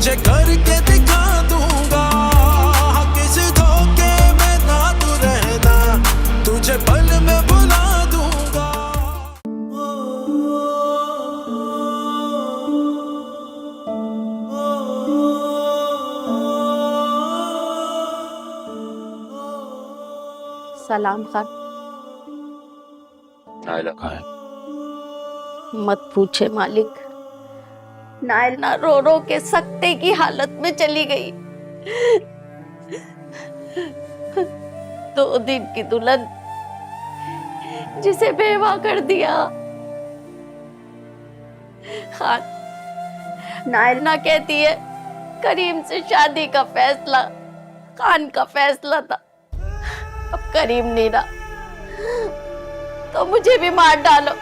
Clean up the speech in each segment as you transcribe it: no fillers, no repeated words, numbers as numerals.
तुझे करके दिखा दूंगा, किस धोखे में ना तू रहना, तुझे पल में बुला दूंगा। सलाम खान। नाइला कहाँ है? मत पूछे मालिक, नायला रो रो के सकते की हालत में चली गई। 2 दिन की दुल्हन जिसे बेवा कर दिया। खान, नायला कहती है करीम से शादी का फैसला खान का फैसला था, अब करीम नहीं रहा तो मुझे भी मार डालो।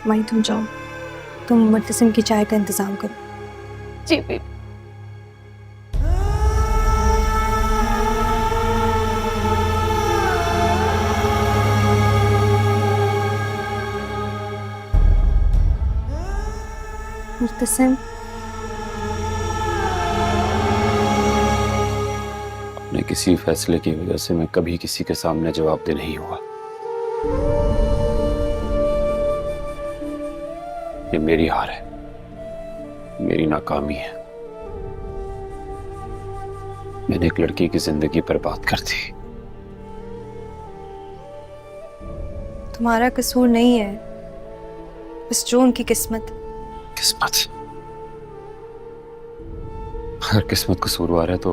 माई तुम जाओ, तुम मुर्तसिम की चाय का इंतजाम करो। जी बीबी। मुर्तसिम, अपने किसी फैसले की वजह से मैं कभी किसी के सामने जवाबदेह नहीं हुआ। ये मेरी हार है, मेरी नाकामी है। मैंने एक लड़की की जिंदगी बर्बाद कर दी। तुम्हारा कसूर नहीं है, बस जो उनकी किस्मत। किस्मत? अगर किस्मत कसूरवार है तो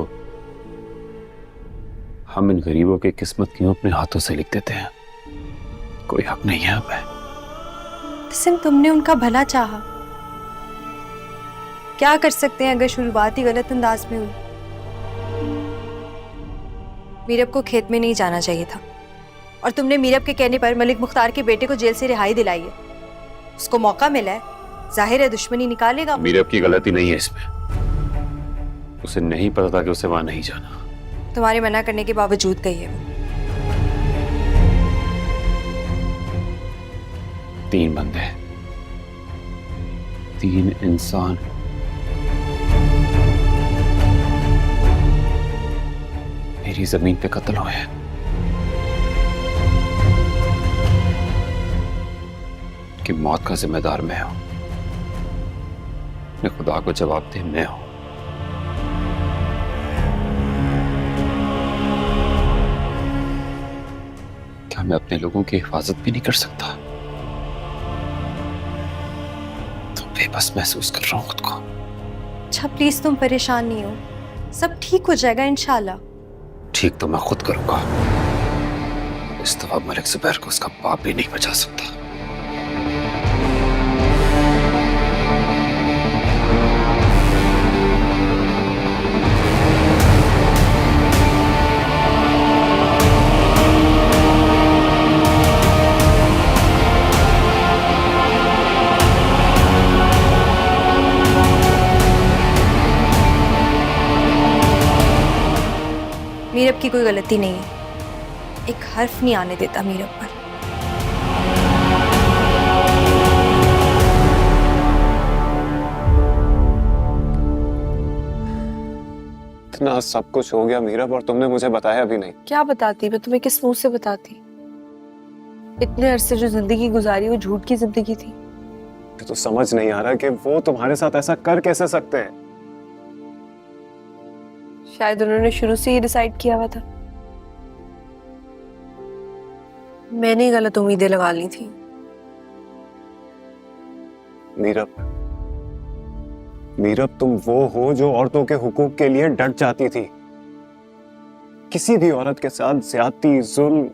हम इन गरीबों की किस्मत क्यों अपने हाथों से लिख देते हैं? कोई हक नहीं है हमें। सिम, तुमने उनका भला चाहा, क्या कर सकते हैं अगर शुरुआत ही गलत अंदाज में हुई। मीरब को खेत में नहीं जाना चाहिए था और तुमने मीरब के कहने पर मलिक मुख्तार के बेटे को जेल से रिहाई दिलाई है। उसको मौका मिला है, जाहिर है दुश्मनी निकालेगा। मीरब की गलती नहीं है इसमें, उसे नहीं पता था कि उसे वहां नहीं जाना। तुम्हारे मना करने के बावजूद गई है वो। 3 बंदे, 3 इंसान, मेरी जमीन पे कत्ल हुए हैं। कि मौत का जिम्मेदार मैं हूं, मैं खुदा को जवाब दे मैं हूं। क्या मैं अपने लोगों की हिफाजत भी नहीं कर सकता? बस महसूस कर रहा हूं खुद को। अच्छा प्लीज तुम परेशान नहीं हो, सब ठीक हो जाएगा इंशाल्लाह। ठीक तो मैं खुद करूंगा, इस दफा मलिक जुबैर को उसका बाप भी नहीं बचा सकता। मीरब की कोई गलती नहीं है, एक हर्फ नहीं आने देता मीरब पर। इतना सब कुछ हो गया मीरब और तुमने मुझे बताया भी नहीं। क्या बताती, मैं तुम्हें किस मुंह से बताती। इतने अरसे जो जिंदगी गुजारी वो झूठ की जिंदगी थी। तो समझ नहीं आ रहा कि वो तुम्हारे साथ ऐसा कर कैसे सकते हैं। शायद उन्होंने शुरू से ही डिसाइड किया हुआ था। मैंने गलत उम्मीदें लगा ली थी। मीरब तुम वो हो जो औरतों के हुकूक के लिए डट जाती थी। किसी भी औरत के साथ ज्यादती, जुल्म,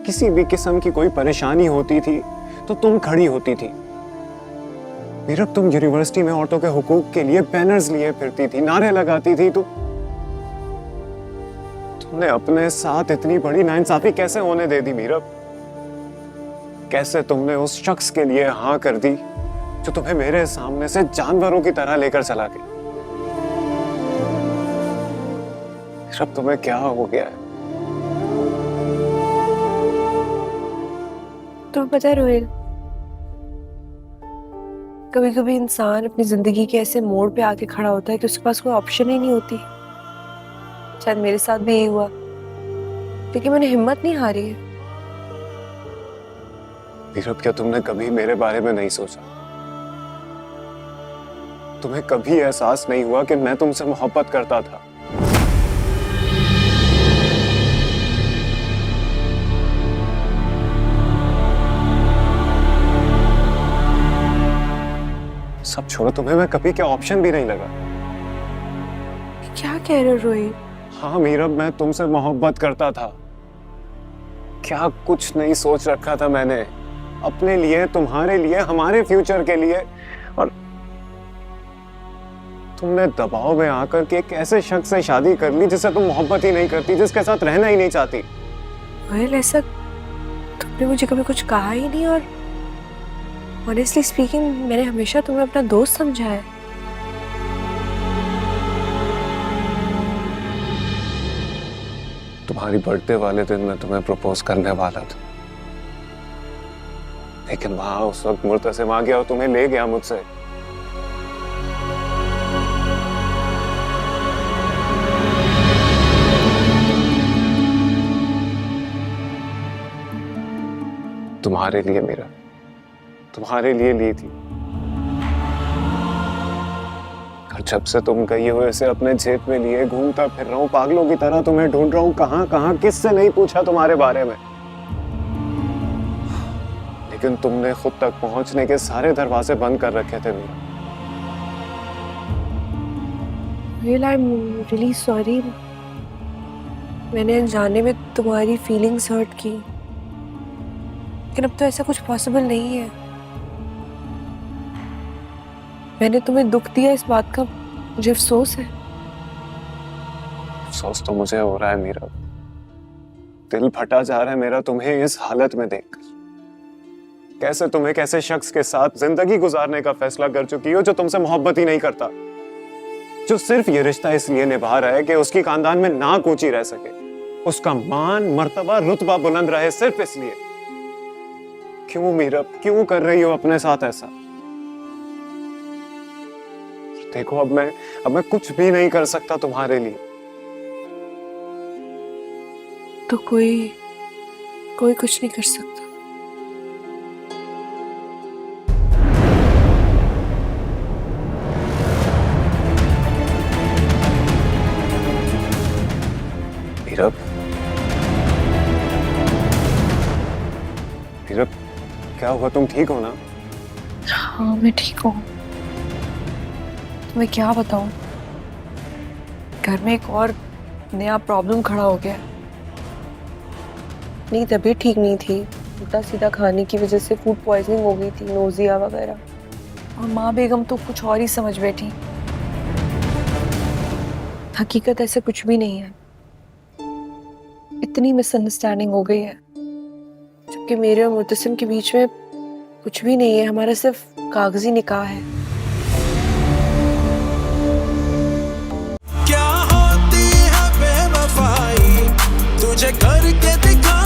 किसी भी किस्म की कोई परेशानी होती थी तो तुम खड़ी होती थी। मीरब तुम यूनिवर्सिटी में औरतों के हुकूक के लिए बैनर्स लिए फिरती थी, नारे लगाती थी। तुमने अपने साथ इतनी बड़ी नाइंसाफी कैसे होने दे दी मीरब? कैसे तुमने उस शख्स के लिए हाँ कर दी जो तुम्हें मेरे सामने से जानवरों की तरह लेकर चला गया? मीरब तुम्हें क्या हो गया है? तुम्हें पता है रोहिल, कभी कभी इंसान अपनी जिंदगी के ऐसे मोड़ पे आके खड़ा होता है कि उसके पास कोई ऑप्शन ही नहीं होती। शायद मेरे साथ भी यही हुआ, लेकिन मैंने हिम्मत नहीं हारी है। मीरब, क्या तुमने कभी मेरे बारे में नहीं सोचा? तुम्हें कभी एहसास नहीं हुआ कि मैं तुमसे मोहब्बत करता था? सब छोड़ो, तुम्हें मैं कभी क्या ऑप्शन भी नहीं लगा। क्या कह रहे हो रोहिल? हाँ मीरब, मैं तुमसे मोहब्बत करता था। क्या कुछ नहीं सोच रखा था मैंने अपने लिए, तुम्हारे लिए, हमारे फ्यूचर के लिए। और तुमने दबाव में आकर के एक ऐसे शख्स से शादी कर ली जिससे तुम मोहब्बत ही नहीं करती, जिसके साथ रहना ही नहीं चाहती। रोहिल, ऐसा तुमने मुझे कभी कुछ कहा ही नहीं, और ऑनेस्टली स्पीकिंग मैंने हमेशा तुम्हें अपना दोस्त समझा है। तुम्हारी बर्थडे वाले दिन मैं तुम्हें प्रपोज करने वाला था, लेकिन वहां उस वक्त मुर्तसिम आ गया और तुम्हें ले गया मुझसे। तुम्हारे लिए मेरा, तुम्हारे लिए ली थी। और जब से तुम गई हो इसे अपने जेब में लिए घूमता फिर रहा हूं, पागलों की तरह तुम्हें ढूंढ रहा हूं। कहां कहां, किससे नहीं पूछा तुम्हारे बारे में, लेकिन तुमने खुद तक पहुंचने के सारे दरवाजे बंद कर रखे थे मेरा। Rohail, I am really sorry. मैंने अनजाने में तुम्हारी फीलिंग्स हर्ट की, लेकिन अब तो ऐसा कुछ पॉसिबल नहीं है। मैंने तुम्हें दुख दिया, इस बात का मुझे अफसोस है। अफसोस तो मुझे हो रहा है मेरा, दिल फटा जा रहा है मेरा तुम्हें इस हालत में देखकर। कैसे तुम एक ऐसे शख्स के साथ जिंदगी गुजारने का फैसला कर चुकी हो जो तुमसे मोहब्बत ही नहीं करता, जो सिर्फ ये रिश्ता इसलिए निभा रहा है कि उसकी खानदान में नाक ऊंची रह सके, उसका मान, मर्तबा, रुतबा बुलंद रहे, सिर्फ इसलिए। क्यों मीरब, क्यों कर रही हो अपने साथ ऐसा? देखो, अब मैं कुछ भी नहीं कर सकता तुम्हारे लिए। तो कोई कुछ नहीं कर सकता। मीरब, मीरब, क्या हुआ? तुम ठीक हो ना? हाँ, मैं ठीक हूँ। मैं क्या बताऊं, घर में एक और नया प्रॉब्लम खड़ा हो गया। नहीं, तबीयत ठीक नहीं थी, उल्टा सीधा खाने की वजह से फूड पॉइजनिंग हो गई थी, नोजिया वगैरह। और माँ बेगम तो कुछ और ही समझ बैठी। हकीकत ऐसे कुछ भी नहीं है, इतनी मिसअंडरस्टैंडिंग हो गई है, जबकि मेरे और मुर्तसिम के बीच में कुछ भी नहीं है। हमारा सिर्फ कागजी निकाह है। क्या होती है बेवफाई, तुझे करके दिखा